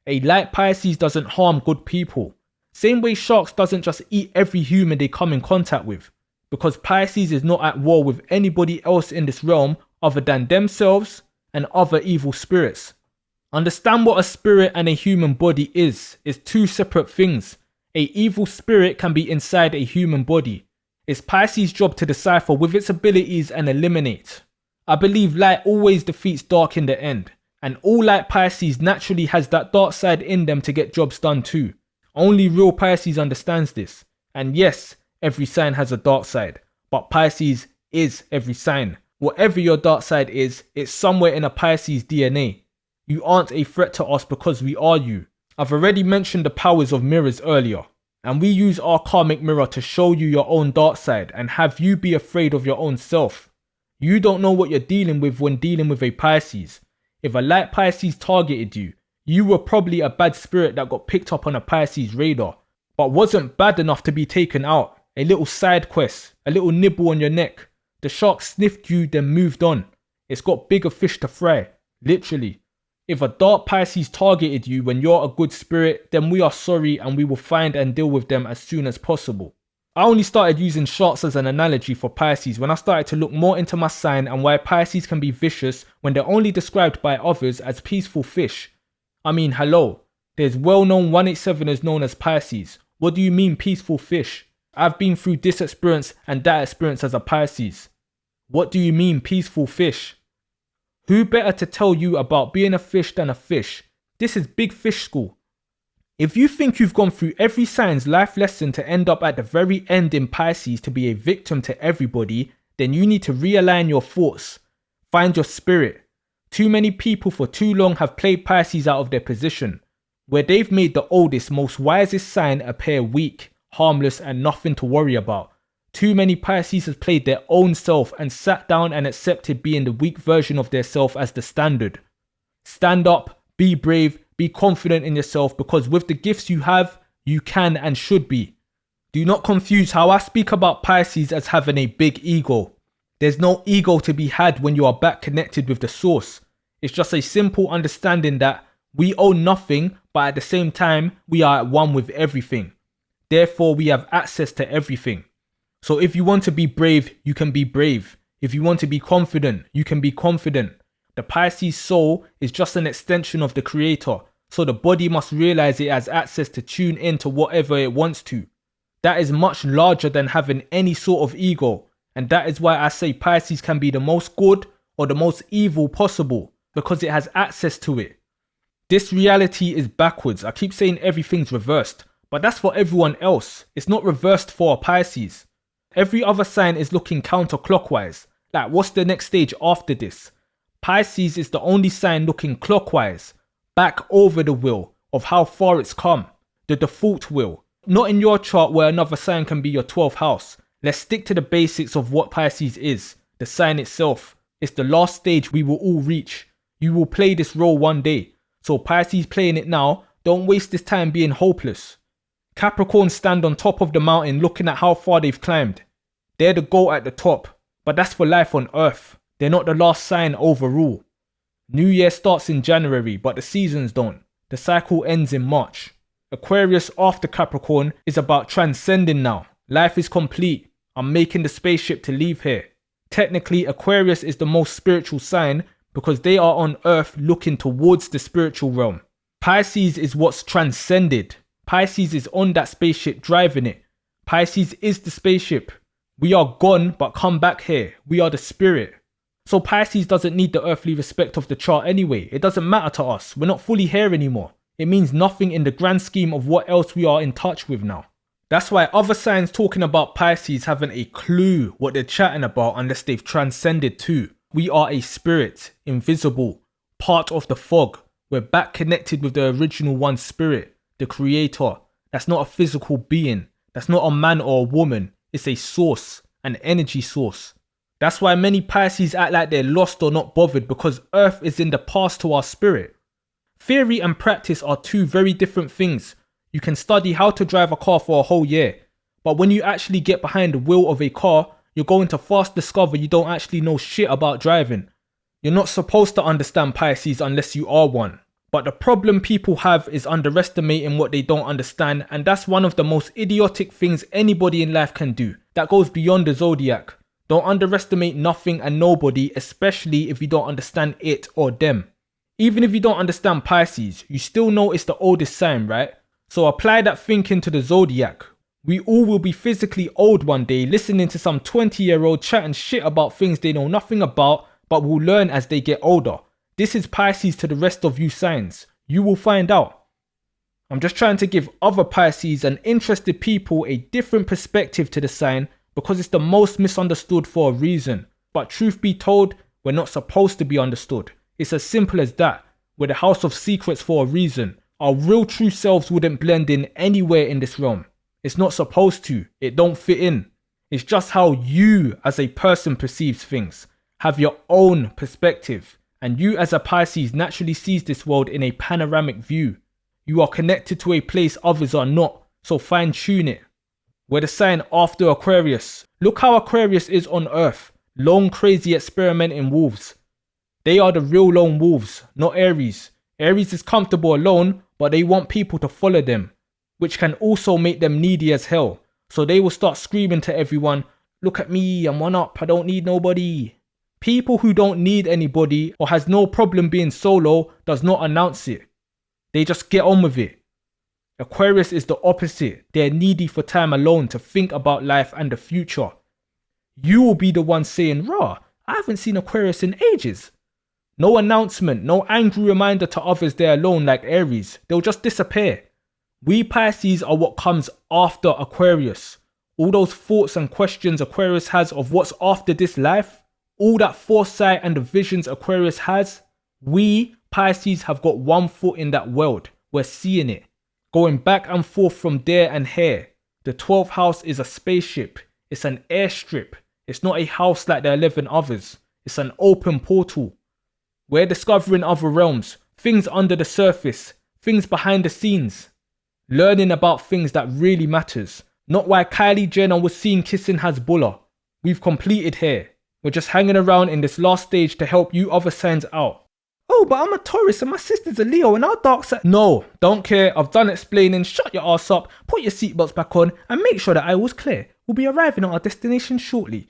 A light Pisces doesn't harm good people. Same way sharks doesn't just eat every human they come in contact with. Because Pisces is not at war with anybody else in this realm other than themselves and other evil spirits. Understand what a spirit and a human body is. It's two separate things. A evil spirit can be inside a human body. It's Pisces' job to decipher with its abilities and eliminate. I believe light always defeats dark in the end. And all light Pisces naturally has that dark side in them to get jobs done too. Only real Pisces understands this. And yes, every sign has a dark side, but Pisces is every sign. Whatever your dark side is, it's somewhere in a Pisces DNA. You aren't a threat to us because we are you. I've already mentioned the powers of mirrors earlier, and we use our karmic mirror to show you your own dark side and have you be afraid of your own self. You don't know what you're dealing with when dealing with a Pisces. If a light Pisces targeted you, you were probably a bad spirit that got picked up on a Pisces radar, but wasn't bad enough to be taken out. A little side quest, a little nibble on your neck. The shark sniffed you, then moved on. It's got bigger fish to fry, literally. If a dark Pisces targeted you when you're a good spirit, then we are sorry and we will find and deal with them as soon as possible. I only started using sharks as an analogy for Pisces when I started to look more into my sign and why Pisces can be vicious when they're only described by others as peaceful fish. I mean, hello, there's well-known 187ers known as Pisces. What do you mean peaceful fish? I've been through this experience and that experience as a Pisces. What do you mean peaceful fish? Who better to tell you about being a fish than a fish? This is big fish school. If you think you've gone through every sign's life lesson to end up at the very end in Pisces to be a victim to everybody, then you need to realign your thoughts. Find your spirit. Too many people for too long have played Pisces out of their position, where they've made the oldest, most wisest sign appear weak, harmless and nothing to worry about. Too many Pisces have played their own self and sat down and accepted being the weak version of their self as the standard. Stand up, be brave, be confident in yourself because with the gifts you have, you can and should be. Do not confuse how I speak about Pisces as having a big ego. There's no ego to be had when you are back connected with the source. It's just a simple understanding that we own nothing, but at the same time, we are at one with everything. Therefore, we have access to everything. So if you want to be brave, you can be brave. If you want to be confident, you can be confident. The Pisces soul is just an extension of the creator, so the body must realize it has access to tune in to whatever it wants to. That is much larger than having any sort of ego, and that is why I say Pisces can be the most good or the most evil possible, because it has access to it. This reality is backwards. I keep saying everything's reversed, but that's for everyone else. It's not reversed for a Pisces. Every other sign is looking counterclockwise. Like, what's the next stage after this? Pisces is the only sign looking clockwise, back over the wheel of how far it's come, the default wheel. Not in your chart where another sign can be your 12th house. Let's stick to the basics of what Pisces is, the sign itself. It's the last stage we will all reach. You will play this role one day. So Pisces playing it now, don't waste this time being hopeless. Capricorns stand on top of the mountain looking at how far they've climbed. They're the goal at the top, but that's for life on Earth. They're not the last sign overall. New Year starts in January, but the seasons don't. The cycle ends in March. Aquarius after Capricorn is about transcending now. Life is complete. I'm making the spaceship to leave here. Technically, Aquarius is the most spiritual sign because they are on Earth looking towards the spiritual realm. Pisces is what's transcended. Pisces is on that spaceship driving it. Pisces is the spaceship. We are gone but come back here. We are the spirit. So Pisces doesn't need the earthly respect of the chart anyway. It doesn't matter to us. We're not fully here anymore. It means nothing in the grand scheme of what else we are in touch with now. That's why other signs talking about Pisces haven't a clue what they're chatting about unless they've transcended too. We are a spirit, invisible, part of the fog. We're back connected with the original one spirit, the creator. That's not a physical being. That's not a man or a woman. It's a source, an energy source. That's why many Pisces act like they're lost or not bothered, because Earth is in the past to our spirit. Theory and practice are two very different things. You can study how to drive a car for a whole year, but when you actually get behind the wheel of a car, you're going to fast discover you don't actually know shit about driving. You're not supposed to understand Pisces unless you are one. But the problem people have is underestimating what they don't understand, and that's one of the most idiotic things anybody in life can do. That goes beyond the zodiac. Don't underestimate nothing and nobody, especially if you don't understand it or them. Even if you don't understand Pisces, you still know it's the oldest sign, right? So apply that thinking to the zodiac. We all will be physically old one day, listening to some 20-year-old chatting shit about things they know nothing about, but will learn as they get older. This is Pisces to the rest of you signs. You will find out. I'm just trying to give other Pisces and interested people a different perspective to the sign because it's the most misunderstood for a reason. But truth be told, we're not supposed to be understood. It's as simple as that. We're the house of secrets for a reason. Our real true selves wouldn't blend in anywhere in this realm. It's not supposed to. It don't fit in. It's just how you as a person perceives things. Have your own perspective. And you as a Pisces naturally sees this world in a panoramic view. You are connected to a place others are not, so fine tune it. We're the sign after Aquarius. Look how Aquarius is on Earth. Lone, crazy, experimenting wolves. They are the real lone wolves, not Aries. Aries is comfortable alone, but they want people to follow them, which can also make them needy as hell. So they will start screaming to everyone, look at me, I'm one up, I don't need nobody. People who don't need anybody or has no problem being solo does not announce it. They just get on with it. Aquarius is the opposite. They're needy for time alone to think about life and the future. You will be the one saying, rah, I haven't seen Aquarius in ages. No announcement, no angry reminder to others they're alone like Aries. They'll just disappear. We Pisces are what comes after Aquarius. All those thoughts and questions Aquarius has of what's after this life, all that foresight and the visions Aquarius has, we Pisces have got one foot in that world. We're seeing it. Going back and forth from there and here. The 12th house is a spaceship. It's an airstrip. It's not a house like the 11 others. It's an open portal. We're discovering other realms, things under the surface, things behind the scenes. Learning about things that really matters. Not why Kylie Jenner was seen kissing Hezbollah. We've completed here. We're just hanging around in this last stage to help you other signs out. Oh, but I'm a Taurus and my sister's a Leo and our dark side. No, don't care. I've done explaining. Shut your ass up, put your seatbelts back on and make sure that I was clear. We'll be arriving at our destination shortly.